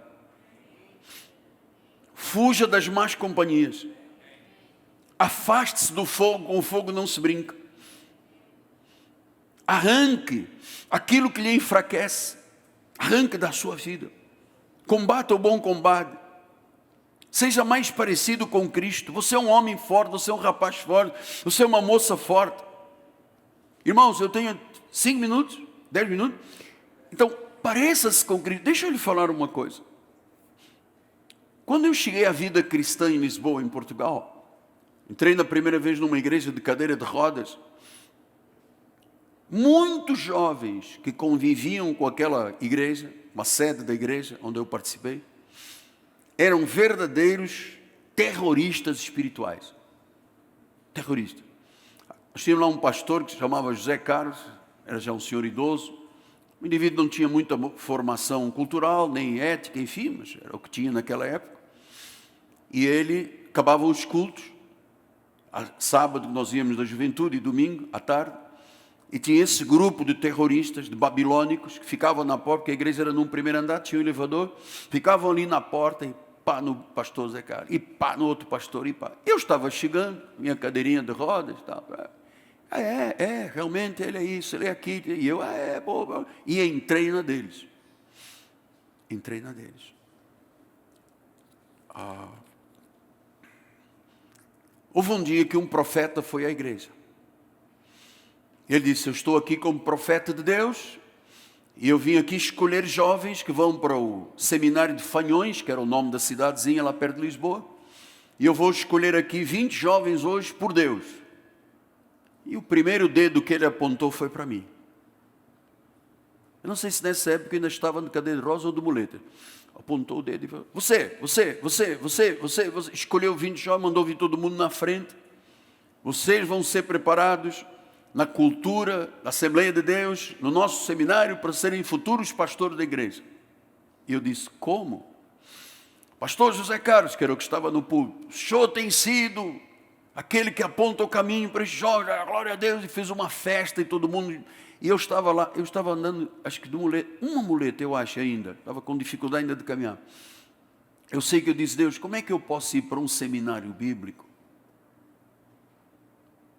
fuja das más companhias, afaste-se do fogo, com o fogo não se brinca, arranque aquilo que lhe enfraquece, arranque da sua vida, combata o bom combate, seja mais parecido com Cristo. Você é um homem forte, você é um rapaz forte, você é uma moça forte. Irmãos, eu tenho 5 minutos, 10 minutos, então pareça-se com Cristo. Deixa eu lhe falar uma coisa. Quando eu cheguei à vida cristã em Lisboa, em Portugal, Entrei na primeira vez numa igreja de cadeira de rodas. Muitos jovens que conviviam com aquela igreja, uma sede da igreja onde eu participei, eram verdadeiros terroristas espirituais. Terroristas. Nós tínhamos lá um pastor que se chamava José Carlos, era já um senhor idoso. O indivíduo não tinha muita formação cultural, nem ética, enfim, mas era o que tinha naquela época. E ele acabava os cultos, sábado nós íamos da juventude e domingo à tarde, e tinha esse grupo de terroristas, de babilônicos, que ficavam na porta, porque a igreja era num primeiro andar, tinha um elevador, ficavam ali na porta e pá no pastor Zé Carlos, e pá no outro pastor, e pá. Eu estava chegando, minha cadeirinha de rodas, tal. Realmente ele é isso, ele é aquilo, e eu, boa. E entrei na deles. Houve um dia que um profeta foi à igreja. Ele disse, eu estou aqui como profeta de Deus, e eu vim aqui escolher jovens que vão para o seminário de Fanhões, que era o nome da cidadezinha lá perto de Lisboa, e eu vou escolher aqui 20 jovens hoje por Deus. E o primeiro dedo que ele apontou foi para mim. Eu não sei se nessa época eu ainda estava no cadeira de rosa ou de muleta. Apontou o dedo e falou, você, escolheu 20 jovens, mandou vir todo mundo na frente. Vocês vão ser preparados na cultura, na Assembleia de Deus, no nosso seminário, para serem futuros pastores da igreja. E eu disse, como? Pastor José Carlos, que era o que estava no púlpito, o senhor tem sido aquele que aponta o caminho para esses jovens, glória a Deus, e fez uma festa e todo mundo... E eu estava lá, eu estava andando, acho que de muleta, uma muleta eu acho ainda, estava com dificuldade ainda de caminhar. Eu sei que eu disse, Deus, como é que eu posso ir para um seminário bíblico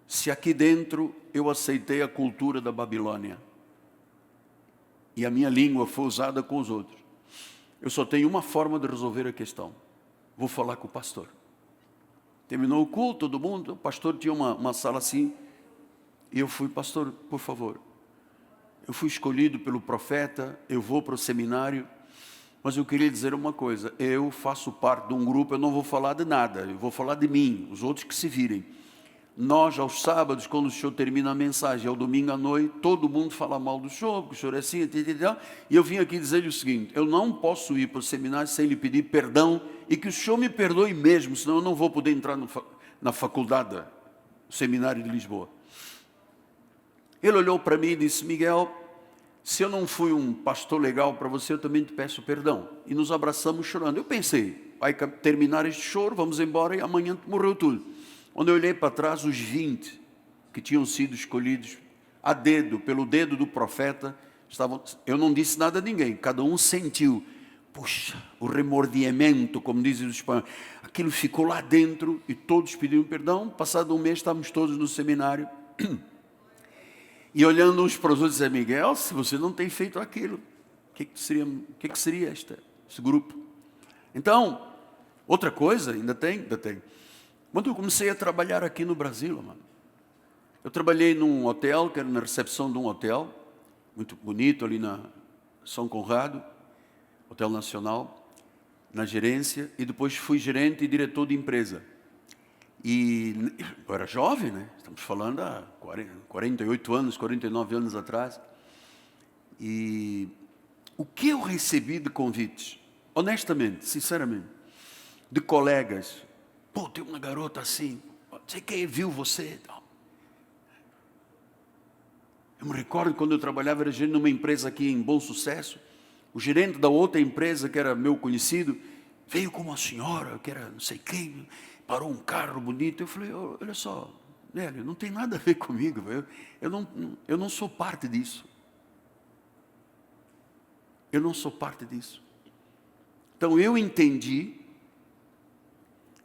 se aqui dentro eu aceitei a cultura da Babilônia e a minha língua foi usada com os outros? Eu só tenho uma forma de resolver a questão. Vou falar com o pastor. Terminou o culto, todo mundo, o pastor tinha uma sala assim, e eu fui, pastor, por favor, eu fui escolhido pelo profeta, eu vou para o seminário, mas eu queria dizer uma coisa, eu faço parte de um grupo, eu não vou falar de nada, eu vou falar de mim, os outros que se virem. Nós, aos sábados, quando o senhor termina a mensagem, ao domingo à noite, todo mundo fala mal do senhor, porque o senhor é assim, e eu vim aqui dizer-lhe o seguinte, eu não posso ir para o seminário sem lhe pedir perdão, e que o senhor me perdoe mesmo, senão eu não vou poder entrar na faculdade, no seminário de Lisboa. Ele olhou para mim e disse, Miguel, se eu não fui um pastor legal para você, eu também te peço perdão. E nos abraçamos chorando. Eu pensei, vai terminar este choro, vamos embora e amanhã morreu tudo. Quando eu olhei para trás, os 20 que tinham sido escolhidos a dedo, pelo dedo do profeta, estavam. Eu não disse nada a ninguém, cada um sentiu, puxa, o remordimento, como dizem os espanhóis, aquilo ficou lá dentro e todos pediram perdão. Passado um mês, estávamos todos no seminário, e olhando uns para os outros, dizendo, Miguel, se você não tem feito aquilo, o que seria esse grupo? Então, outra coisa, ainda tem. Quando eu comecei a trabalhar aqui no Brasil, mano, eu trabalhei num hotel, que era na recepção de um hotel, muito bonito, ali na São Conrado, Hotel Nacional, na gerência, e depois fui gerente e diretor de empresa. E eu era jovem, né? Estamos falando há 48 anos, 49 anos atrás. E o que eu recebi de convites, honestamente, sinceramente, de colegas, pô, tem uma garota assim, não sei quem viu você. Eu me recordo quando eu trabalhava, era gerente numa empresa aqui em Bom Sucesso, o gerente da outra empresa, que era meu conhecido, veio com uma senhora, que era não sei quem, parou um carro bonito. Eu falei, olha só, Nélio, não tem nada a ver comigo, eu não sou parte disso. Eu não sou parte disso. Então eu entendi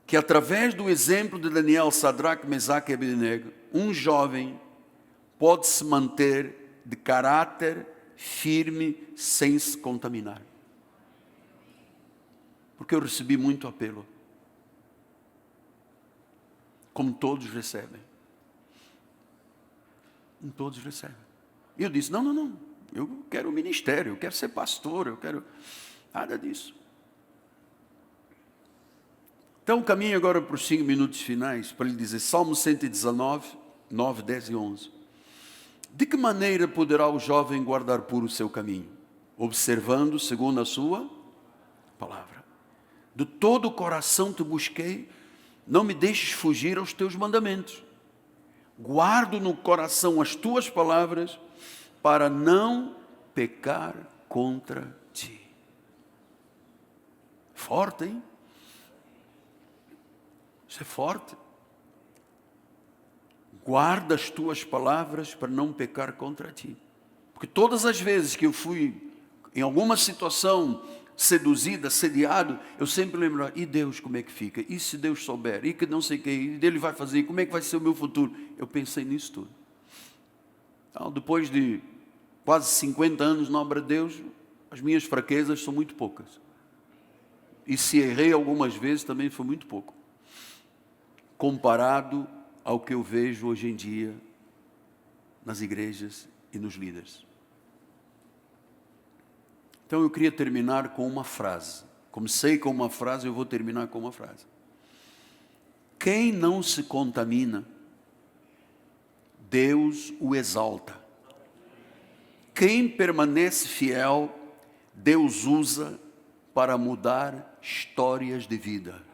que através do exemplo de Daniel, Sadraque, Mesaque e Abednego, um jovem pode se manter de caráter firme sem se contaminar. Porque eu recebi muito apelo. Como todos recebem. Como todos recebem. E eu disse, não, eu quero ministério, eu quero ser pastor, eu quero... Nada disso. Então caminho agora para os 5 minutos finais, para lhe dizer, Salmo 119, 9, 10 e 11. De que maneira poderá o jovem guardar puro o seu caminho? Observando segundo a sua palavra. De todo o coração te busquei, não me deixes fugir aos teus mandamentos. Guardo no coração as tuas palavras, para não pecar contra ti. Forte, hein? Isso é forte. Guarda as tuas palavras para não pecar contra ti. Porque todas as vezes que eu fui em alguma situação seduzido, assediado, eu sempre lembro, e Deus como é que fica? E se Deus souber? E que não sei o que Ele vai fazer? Como é que vai ser o meu futuro? Eu pensei nisso tudo. Então, depois de quase 50 anos na obra de Deus, as minhas fraquezas são muito poucas. E se errei algumas vezes, também foi muito pouco. Comparado ao que eu vejo hoje em dia nas igrejas e nos líderes. Então eu queria terminar com uma frase. Comecei com uma frase, eu vou terminar com uma frase. Quem não se contamina, Deus o exalta. Quem permanece fiel, Deus usa para mudar histórias de vida.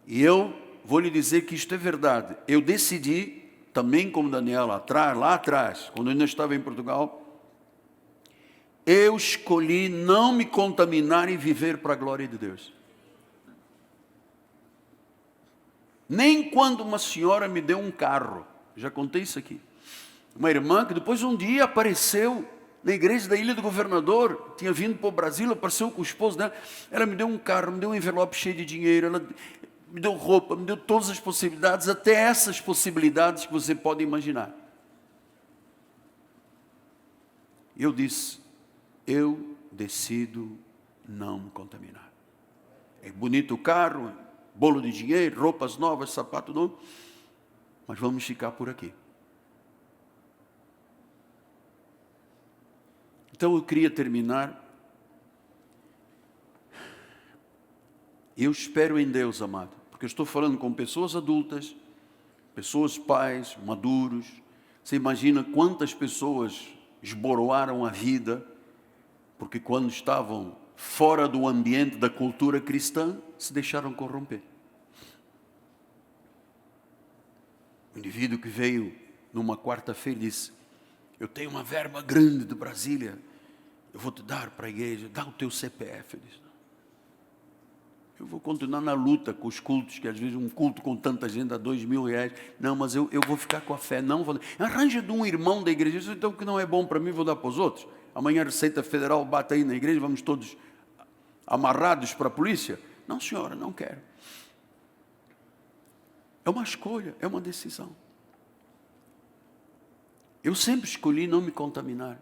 E eu vou lhe dizer que isto é verdade. Eu decidi, também como Daniel, lá atrás, quando eu ainda estava em Portugal, eu escolhi não me contaminar e viver para a glória de Deus. Nem quando uma senhora me deu um carro, já contei isso aqui. Uma irmã que depois um dia apareceu na igreja da Ilha do Governador, tinha vindo para o Brasil, apareceu com o esposo dela, ela me deu um carro, me deu um envelope cheio de dinheiro, ela me deu roupa, me deu todas as possibilidades, até essas possibilidades que você pode imaginar. E eu disse, eu decido não me contaminar. É bonito o carro, bolo de dinheiro, roupas novas, sapato novo, mas vamos ficar por aqui. Então eu queria terminar. Eu espero em Deus, amado, porque eu estou falando com pessoas adultas, pessoas pais, maduros. Você imagina quantas pessoas esboroaram a vida, porque quando estavam fora do ambiente da cultura cristã, se deixaram corromper. Um indivíduo que veio numa quarta-feira e disse, eu tenho uma verba grande de Brasília, eu vou te dar para a igreja, dá o teu CPF. Eu disse, eu vou continuar na luta com os cultos, que às vezes um culto com tanta gente dá R$2.000. Não, mas eu vou ficar com a fé, não vou. Arranja de um irmão da igreja, então que não é bom para mim, vou dar para os outros. Amanhã a Receita Federal bate aí na igreja, vamos todos amarrados para a polícia. Não, senhora, não quero. É uma escolha, é uma decisão. Eu sempre escolhi não me contaminar.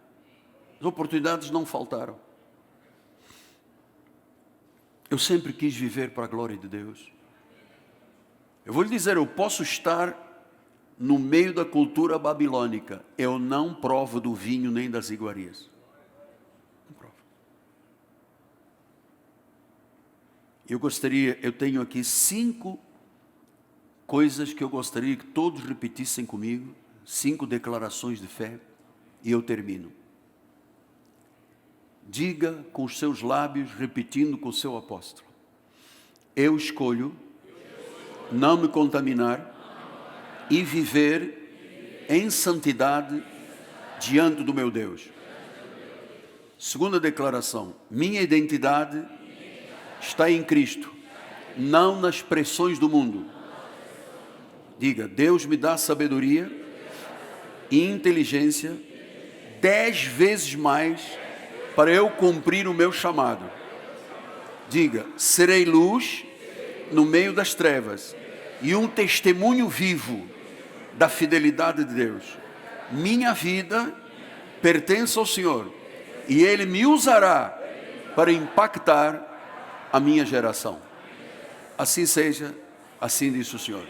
As oportunidades não faltaram. Eu sempre quis viver para a glória de Deus. Eu vou lhe dizer, eu posso estar no meio da cultura babilônica. Eu não provo do vinho nem das iguarias. Não provo. Eu tenho aqui 5 coisas que eu gostaria que todos repetissem comigo. 5 declarações de fé. E eu termino. Diga com os seus lábios, repetindo com o seu apóstolo. Eu escolho não me contaminar e viver em santidade diante do meu Deus. Segunda declaração. Minha identidade está em Cristo, não nas pressões do mundo. Diga, Deus me dá sabedoria e inteligência 10 vezes mais para eu cumprir o meu chamado. Diga, serei luz no meio das trevas e um testemunho vivo da fidelidade de Deus. Minha vida pertence ao Senhor e Ele me usará para impactar a minha geração. Assim seja, assim diz o Senhor.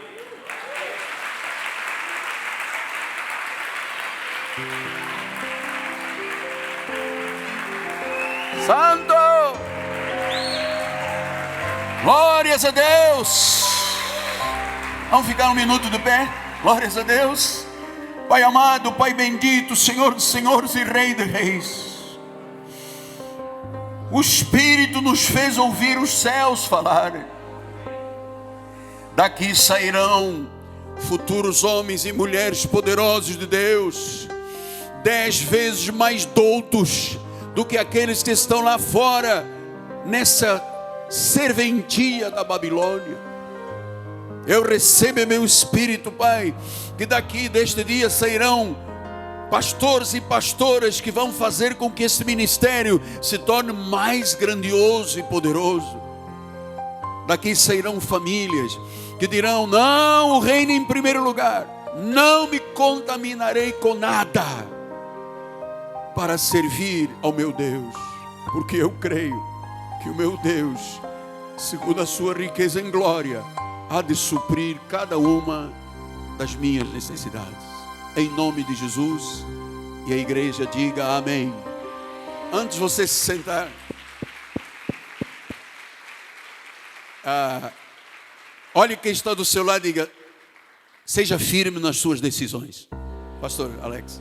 Santo! Glórias a Deus. Vamos ficar um minuto de pé. Glórias a Deus. Pai amado, Pai bendito, Senhor dos senhores e Rei de reis. O Espírito nos fez ouvir os céus falar. Daqui sairão futuros homens e mulheres poderosos de Deus, 10 vezes mais doutos do que aqueles que estão lá fora, nessa serventia da Babilônia. Eu recebo em meu espírito, Pai, que daqui deste dia sairão pastores e pastoras que vão fazer com que esse ministério se torne mais grandioso e poderoso. Daqui sairão famílias que dirão: não, o reino em primeiro lugar, não me contaminarei com nada para servir ao meu Deus, porque eu creio que o meu Deus, segundo a sua riqueza em glória, há de suprir cada uma das minhas necessidades. Em nome de Jesus. E a igreja diga amém. Antes de você se sentar, olhe quem está do seu lado e diga: seja firme nas suas decisões. Pastor Alex.